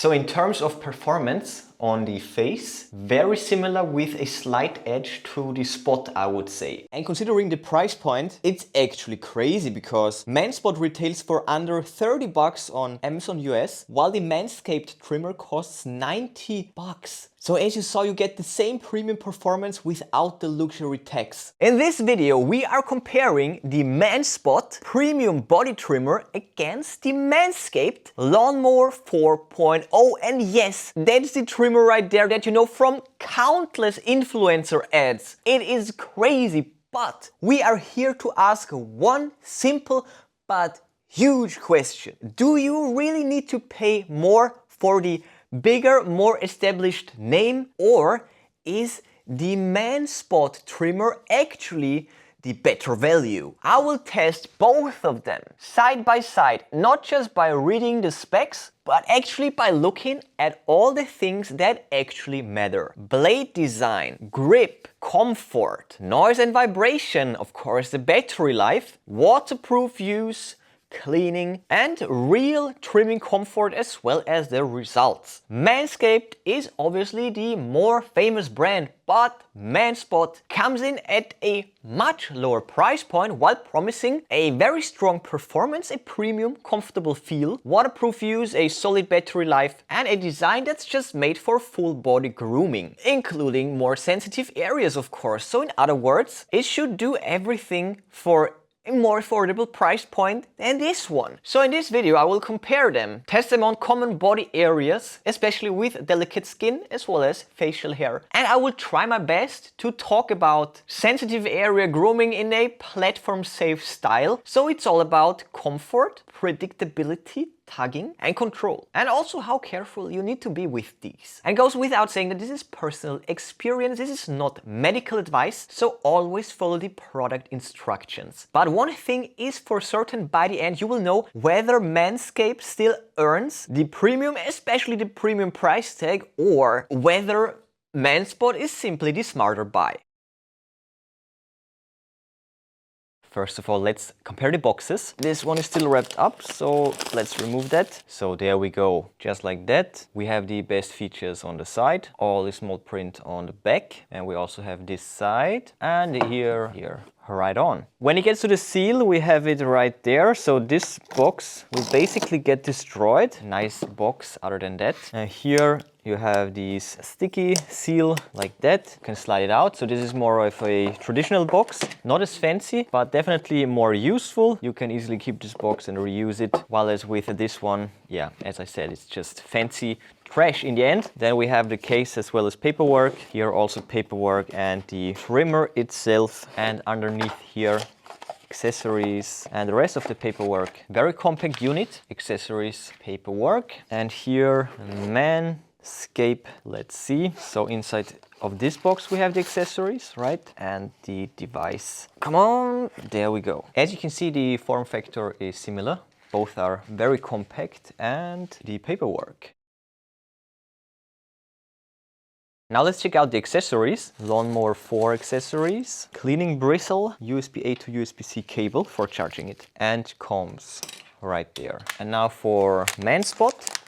So in terms of performance on the face, very similar with a slight edge to the Spot, I would say. And considering the price point, it's actually crazy because MANSPOT retails for under 30 bucks on Amazon US, while the MANSCAPED trimmer costs 90 bucks. So as you saw, you get the same premium performance without the luxury tax. In this video, we are comparing the MANSPOT Premium Body Trimmer against the MANSCAPED Lawn Mower 4.0. And yes, that's the trimmer right there that you know from countless influencer ads. It is crazy, but we are here to ask one simple but huge question. Do you really need to pay more for the bigger, more established name, or is the MANSPOT trimmer actually the better value? I will test both of them side by side, not just by reading the specs, but actually by looking at all the things that actually matter. Blade design, grip, comfort, noise and vibration, of course the battery life, waterproof use, cleaning, and real trimming comfort, as well as the results. MANSCAPED is obviously the more famous brand, but MANSPOT comes in at a much lower price point while promising a very strong performance, a premium, comfortable feel, waterproof use, a solid battery life, and a design that's just made for full body grooming, including more sensitive areas, of course. So in other words, it should do everything for a more affordable price point than this one. So in this video I will compare them, test them on common body areas, especially with delicate skin as well as facial hair. And I will try my best to talk about sensitive area grooming in a platform safe style. So it's all about comfort, predictability, tugging and control, and also how careful you need to be with these. And goes without saying that this is personal experience, this is not medical advice, so always follow the product instructions. But one thing is for certain, by the end you will know whether MANSCAPED still earns the premium, especially the premium price tag, or whether MANSPOT is simply the smarter buy. First of all, let's compare the boxes. This one is still wrapped up, so let's remove that. So there we go, just like that. We have the best features on the side, all the small print on the back, and we also have this side, and here, right on. When it gets to the seal, we have it right there. So this box will basically get destroyed. Nice box other than that. And here you have this sticky seal like that. You can slide it out. So this is more of a traditional box. Not as fancy, but definitely more useful. You can easily keep this box and reuse it. While as with this one, yeah, as I said, it's just fancy trash in the end. Then we have the case as well as paperwork. Here also paperwork and the trimmer itself, and underneath here accessories and the rest of the paperwork. Very compact unit, accessories, paperwork, and here MANSCAPED. Let's see. So inside of this box we have the accessories, right? And the device. Come on, there we go. As you can see, the form factor is similar. Both are very compact, and the paperwork. Now let's check out the accessories. Lawnmower 4 accessories, cleaning bristle, USB-A to USB-C cable for charging it, and combs right there. And now for MANSPOT,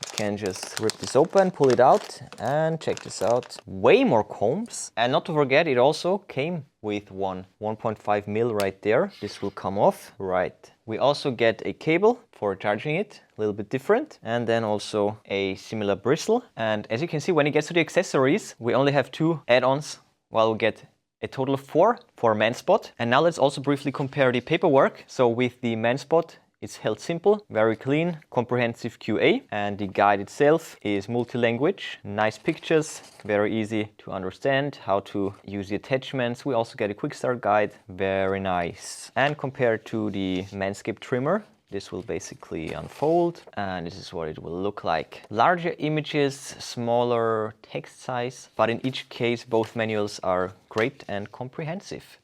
you can just rip this open, pull it out, and check this out. Way more combs. And not to forget, it also came with one 1.5 mil right there. This will come off, right. We also get a cable for charging it, a little bit different, and then also a similar bristle. And as you can see, when it gets to the accessories, we only have 2 add-ons, while we get a total of 4 for MANSPOT. And now let's also briefly compare the paperwork. So with the MANSPOT, it's held simple, very clean, comprehensive QA, and the guide itself is multi-language. Nice pictures, very easy to understand how to use the attachments. We also get a quick start guide, very nice. And compared to the MANSCAPED trimmer, this will basically unfold, and this is what it will look like. Larger images, smaller text size, but in each case both manuals are great and comprehensive.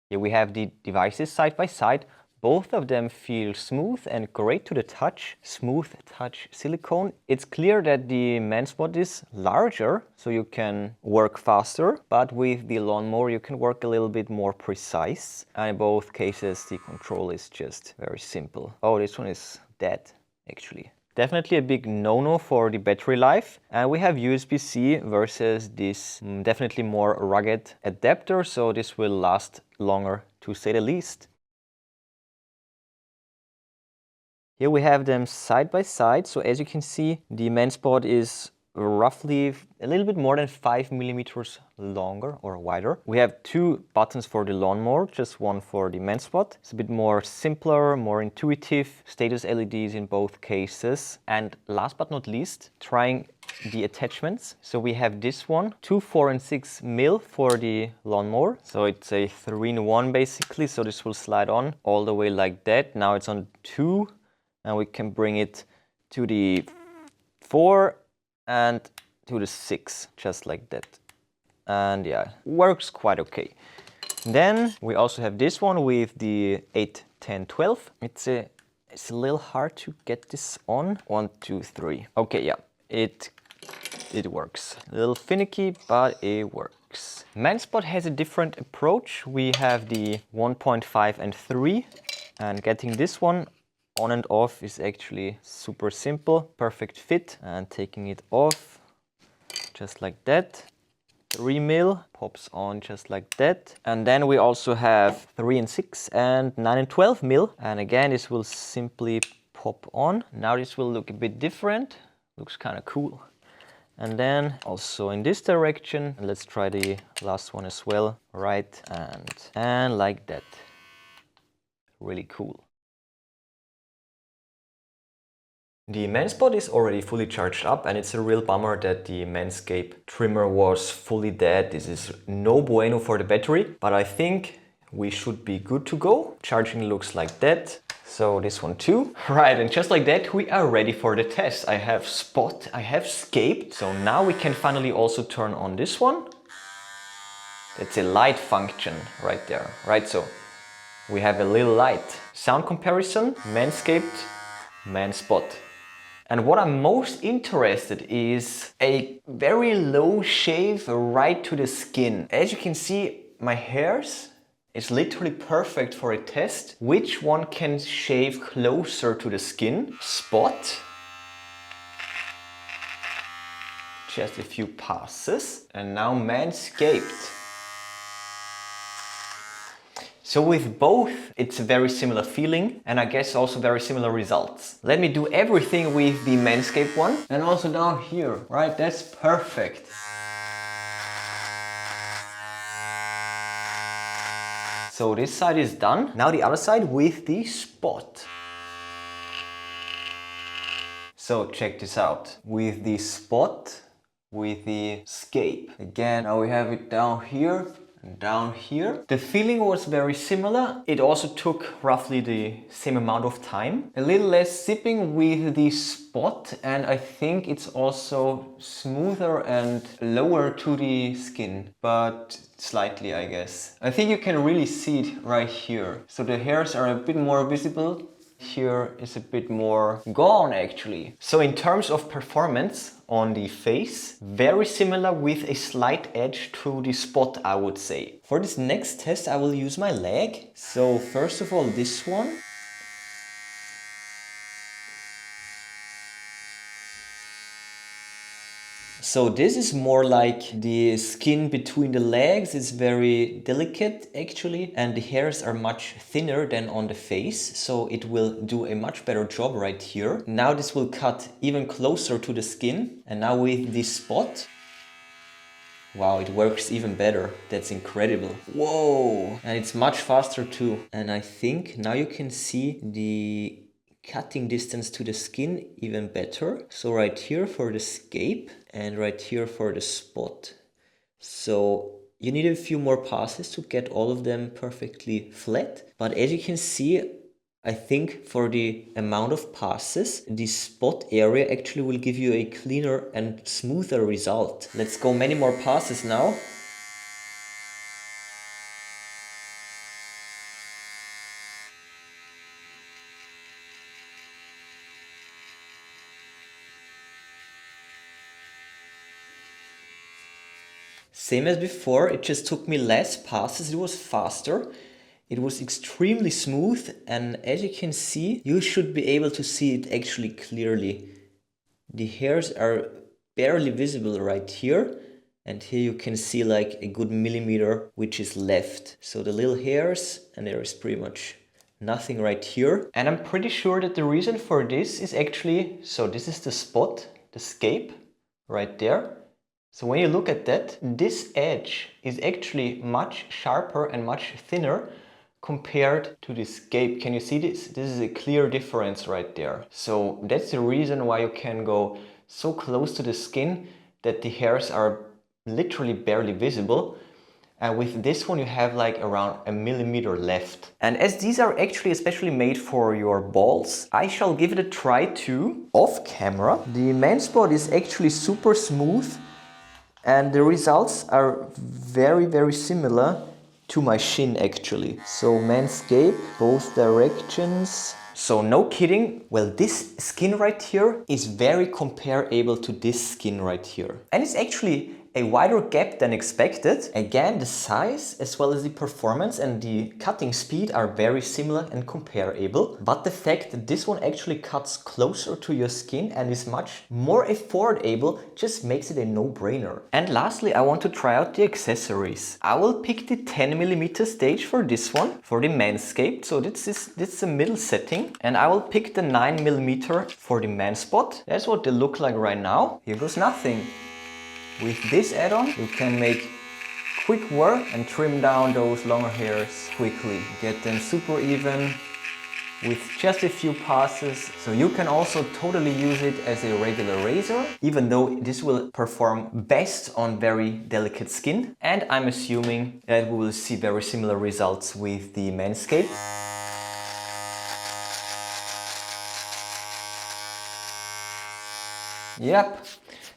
Here we have the devices side by side. Both of them feel smooth and great to the touch. Smooth touch silicone. It's clear that the MANSPOT is larger, so you can work faster, but with the lawnmower you can work a little bit more precise. And in both cases the control is just very simple. Oh, this one is dead, actually. Definitely a big no-no for the battery life. And we have USB-C versus this definitely more rugged adapter, so this will last longer, to say the least. Here we have them side by side. So as you can see, the MANSPOT is roughly a little bit more than 5 millimeters longer or wider. We have two buttons for the lawnmower, just one for the MANSPOT. It's a bit more simpler, more intuitive, status LEDs in both cases. And last but not least, trying the attachments. So we have this one, 2, 4 and 6 mil for the lawnmower. So it's a 3-in-1 basically. So this will slide on all the way like that. Now it's on 2. And we can bring it to the 4 and to the 6, just like that. And yeah, works quite okay. Then we also have this one with the 8, 10, 12. It's a little hard to get this on. 1, 2, 3. Okay, yeah, it works. A little finicky, but it works. MANSPOT has a different approach. We have the 1.5 and 3, and getting this one on and off is actually super simple. Perfect fit, and taking it off just like that. 3 mil pops on just like that. And then we also have 3 and 6 and 9 and 12 mil. And again, this will simply pop on. Now this will look a bit different. Looks kind of cool. And then also in this direction, and let's try the last one as well. Right, and like that. Really cool. The MANSPOT is already fully charged up, and it's a real bummer that the MANSCAPED trimmer was fully dead. This is no bueno for the battery, but I think we should be good to go. Charging looks like that. So this one too. Right, and just like that, we are ready for the test. I have Spot, I have Scaped. So now we can finally also turn on this one. That's a light function right there, right? So we have a little light. Sound comparison, MANSCAPED, MANSPOT. And what I'm most interested is a very low shave right to the skin. As you can see, my hairs is literally perfect for a test. Which one can shave closer to the skin? Spot. Just a few passes. And now MANSCAPED. So with both, it's a very similar feeling, and I guess also very similar results. Let me do everything with the MANSCAPED one. And also down here, right? That's perfect. So this side is done. Now the other side with the Spot. So check this out. With the Spot, with the Scape. Again, now we have it down here. Down here. The feeling was very similar. It also took roughly the same amount of time. A little less zipping with the Spot, and I think it's also smoother and lower to the skin, but slightly, I guess. I think you can really see it right here. So the hairs are a bit more visible. Here is a bit more gone actually. So in terms of performance on the face, very similar with a slight edge to the Spot, I would say. For this next test, I will use my leg. So first of all, this one. So this is more like the skin between the legs. It's very delicate actually, and the hairs are much thinner than on the face, so it will do a much better job right here. Now this will cut even closer to the skin, and now with this Spot, wow, it works even better. That's incredible. Whoa! And it's much faster too. And I think now you can see the cutting distance to the skin even better. So right here for the Scape and right here for the Spot. So you need a few more passes to get all of them perfectly flat. But as you can see, I think for the amount of passes, the Spot area actually will give you a cleaner and smoother result. Let's go many more passes now. Same as before, it just took me less passes, it was faster. It was extremely smooth, and as you can see, you should be able to see it actually clearly. The hairs are barely visible right here, and here you can see like a good millimeter which is left. So the little hairs, and there is pretty much nothing right here. And I'm pretty sure that the reason for this is actually, so this is the spot, the scape right there. So when you look at that, this edge is actually much sharper and much thinner compared to the scape. Can you see this? This is a clear difference right there. So that's the reason why you can go so close to the skin that the hairs are literally barely visible. And with this one you have like around a millimeter left. And as these are actually especially made for your balls, I shall give it a try too off camera. The MANSPOT is actually super smooth, and the results are very similar to my shin actually. So MANSCAPE, both directions. So no kidding, well, this skin right here is very comparable to this skin right here. And it's actually a wider gap than expected. Again, the size as well as the performance and the cutting speed are very similar and comparable. But the fact that this one actually cuts closer to your skin and is much more affordable just makes it a no-brainer. And lastly, I want to try out the accessories. I will pick the 10mm stage for this one, for the MANSCAPED. So this is the middle setting. And I will pick the 9mm for the MANSPOT. That's what they look like right now. Here goes nothing. With this add-on, you can make quick work and trim down those longer hairs quickly. Get them super even with just a few passes. So you can also totally use it as a regular razor, even though this will perform best on very delicate skin. And I'm assuming that we will see very similar results with the MANSCAPED. Yep.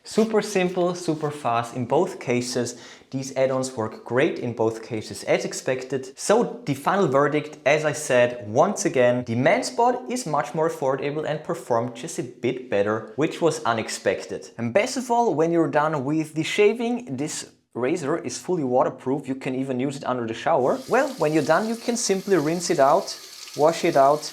Super simple, super fast in both cases. These add-ons work great in both cases as expected. So the final verdict, as I said, once again, the MANSPOT is much more affordable and performed just a bit better, which was unexpected. And best of all, when you're done with the shaving, this razor is fully waterproof. You can even use it under the shower. Well, when you're done, you can simply rinse it out, wash it out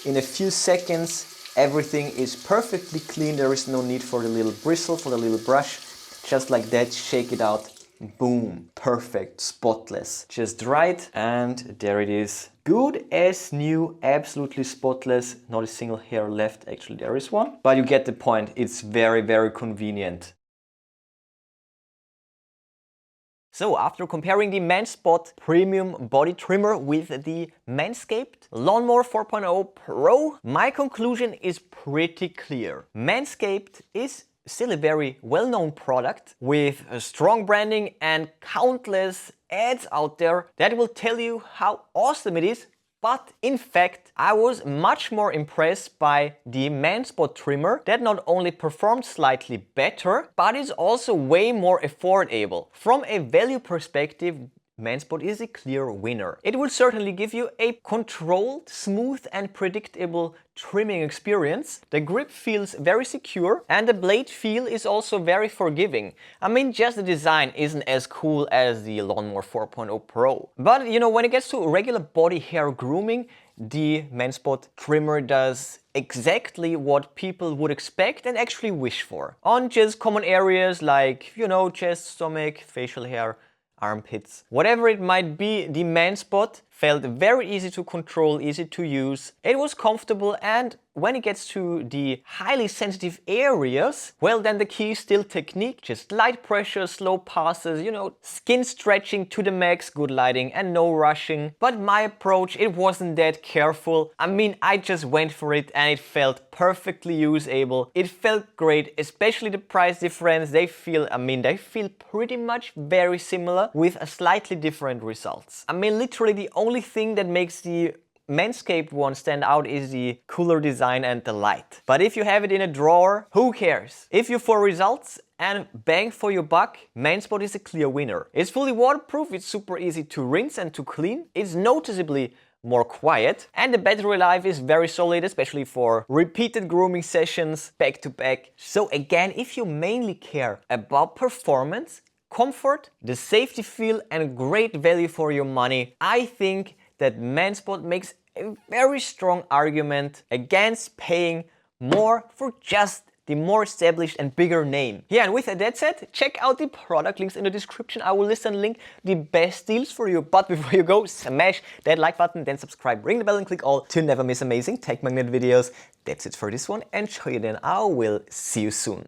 in a few seconds. Everything is perfectly clean. There is no need for the little bristle, for the little brush. Just like that, shake it out. Boom, perfect, spotless. Just dry it and there it is. Good as new, absolutely spotless. Not a single hair left. Actually, there is one. But you get the point. It's very convenient. So after comparing the MANSPOT Premium Body Trimmer with the MANSCAPED Lawn Mower 4.0 Pro, my conclusion is pretty clear. MANSCAPED is still a very well-known product with a strong branding and countless ads out there that will tell you how awesome it is. But in fact, I was much more impressed by the MANSPOT trimmer that not only performed slightly better, but is also way more affordable. From a value perspective, MANSPOT is a clear winner. It will certainly give you a controlled, smooth and predictable trimming experience. The grip feels very secure and the blade feel is also very forgiving. I mean, just the design isn't as cool as the Lawn Mower 4.0 Pro. But you know, when it gets to regular body hair grooming, the MANSPOT trimmer does exactly what people would expect and actually wish for. On just common areas like, you know, chest, stomach, facial hair, armpits. Whatever it might be, the MANSPOT felt very easy to control, easy to use. It was comfortable, and when it gets to the highly sensitive areas, well, then the key is still technique. Just light pressure, slow passes, you know, skin stretching to the max, good lighting and no rushing. But my approach, it wasn't that careful. I mean, I just went for it and it felt perfectly usable. It felt great, especially the price difference. They feel pretty much very similar with a slightly different results. I mean, literally the only thing that makes the MANSCAPED one stand out is the cooler design and the light. But if you have it in a drawer, who cares? If you're for results and bang for your buck, MANSPOT is a clear winner. It's fully waterproof, it's super easy to rinse and to clean, it's noticeably more quiet, and the battery life is very solid, especially for repeated grooming sessions back to back. So again, if you mainly care about performance, comfort, the safety feel and great value for your money, I think that MANSPOT makes a very strong argument against paying more for just the more established and bigger name. Yeah, and with that said, check out the product links in the description. I will list and link the best deals for you. But before you go, smash that like button, then subscribe, ring the bell and click all to never miss amazing tech magnet videos. That's it for this one, and show you then I will see you soon.